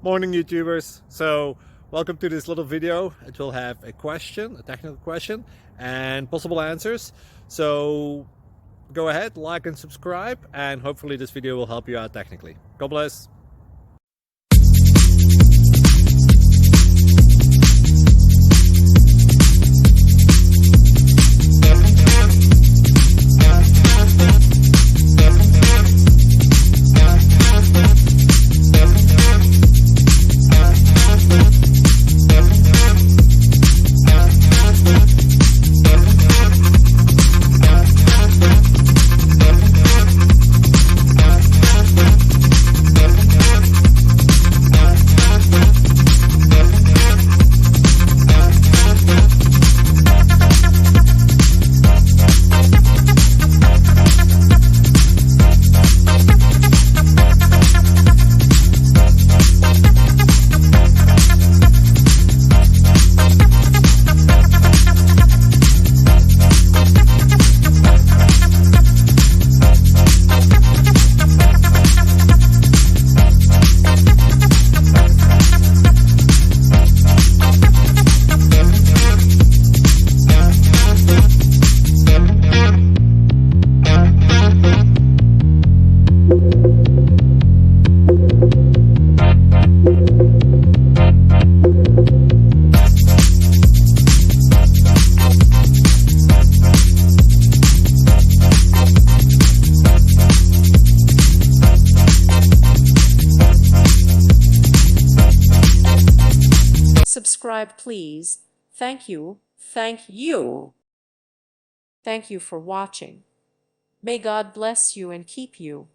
Morning YouTubers. So welcome to this little video. It will have a question, a technical question, and possible answers. So go ahead, like and subscribe, and hopefully this video will help you out technically. God bless. Subscribe, please. Thank you. Thank you. Thank you for watching. May God bless you and keep you.